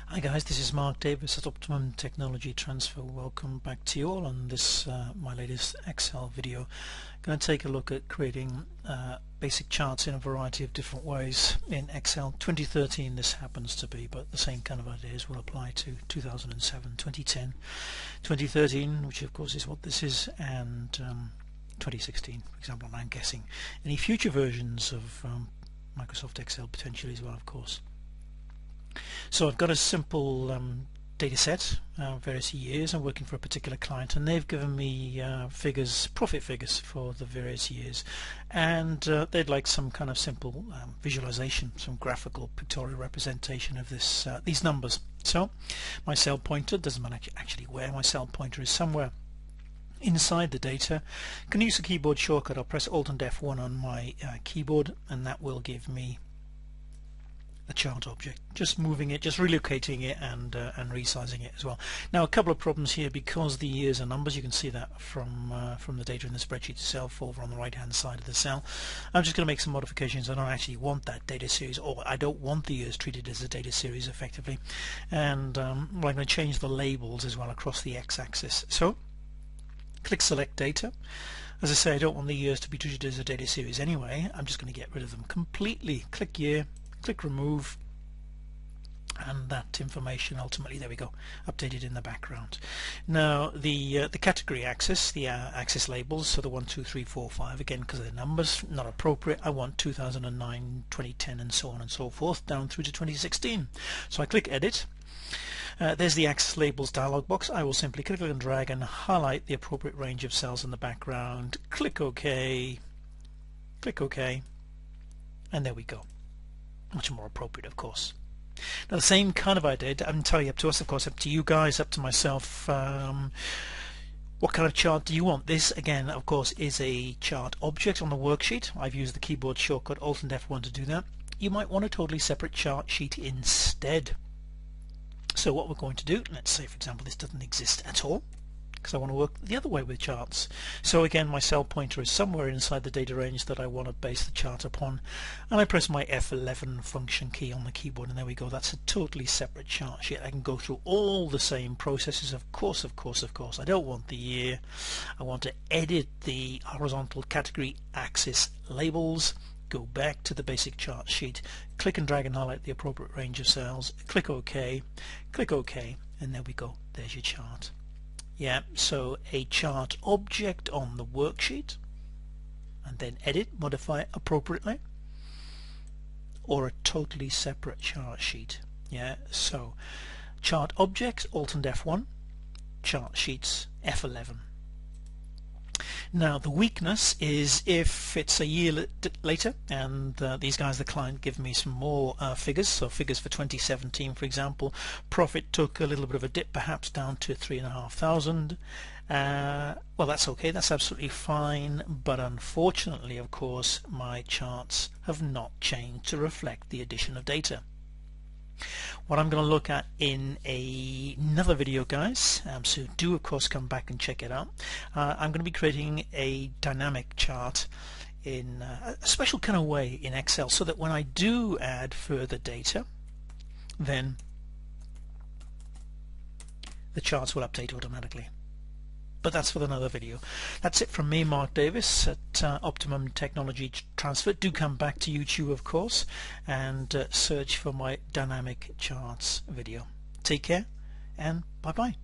Hi guys, this is Mark Davis at Optimum Technology Transfer. Welcome back to you all on this my latest Excel video. I'm going to take a look at creating basic charts in a variety of different ways in Excel. 2013 this happens to be, but the same kind of ideas will apply to 2007, 2010, 2013, which of course is what this is, and 2016, for example, and I'm guessing any future versions of Microsoft Excel potentially as well, of course. So I've got a simple data set, various years. I'm working for a particular client and they've given me figures, profit figures for the various years, and they'd like some kind of simple visualization, some graphical pictorial representation of this these numbers. So my cell pointer, doesn't matter actually where my cell pointer is, somewhere inside the data. I can use the keyboard shortcut. I'll press Alt and F1 on my keyboard and that will give me a chart object, just moving it, just relocating it and resizing it as well. Now a couple of problems here, because the years are numbers. You can see that from the data in the spreadsheet itself over on the right hand side of the cell. I'm just going to make some modifications. I don't actually want that data series, or I don't want the years treated as a data series effectively, and I'm going to change the labels as well across the x-axis. So click select data. As I say, I don't want the years to be treated as a data series anyway. I'm just going to get rid of them completely. Click year, click remove, and that information ultimately, there we go, updated in the background. Now the category axis, the axis labels, so the 1, 2, 3, 4, 5, again because they're numbers, not appropriate. I want 2009, 2010 and so on and so forth down through to 2016. So I click edit. There's the axis labels dialog box. I will simply click and drag and highlight the appropriate range of cells in the background. Click OK, and there we go. Much more appropriate, of course. Now the same kind of idea, I'm entirely up to us, of course, up to you guys, up to myself. What kind of chart do you want? This again, of course, is a chart object on the worksheet. I've used the keyboard shortcut Alt and F1 to do that. You might want a totally separate chart sheet instead. So what we're going to do, let's say for example this doesn't exist at all, because I want to work the other way with charts. So again, my cell pointer is somewhere inside the data range that I want to base the chart upon, and I press my F11 function key on the keyboard, and there we go. That's a totally separate chart sheet. I can go through all the same processes. Of course, I don't want the year. I want to edit the horizontal category axis labels, go back to the basic chart sheet, click and drag and highlight the appropriate range of cells, click OK, and there we go. There's your chart. Yeah, so a chart object on the worksheet, and then edit, modify it appropriately, or a totally separate chart sheet. Yeah, so chart objects, Alt and F1, chart sheets, F11. Now the weakness is if it's a year later and these guys, the client, give me some more figures. So figures for 2017, for example, profit took a little bit of a dip, perhaps down to 3,500. Well, that's okay, that's absolutely fine, but unfortunately, of course, my charts have not changed to reflect the addition of data. What I'm going to look at in another video, guys, so do of course come back and check it out. I'm going to be creating a dynamic chart in a special kind of way in Excel, so that when I do add further data, then the charts will update automatically. But that's for another video. That's it from me, Mark Davis at Optimum Technology Transfer. Do come back to YouTube, of course, and search for my dynamic charts video. Take care and bye bye.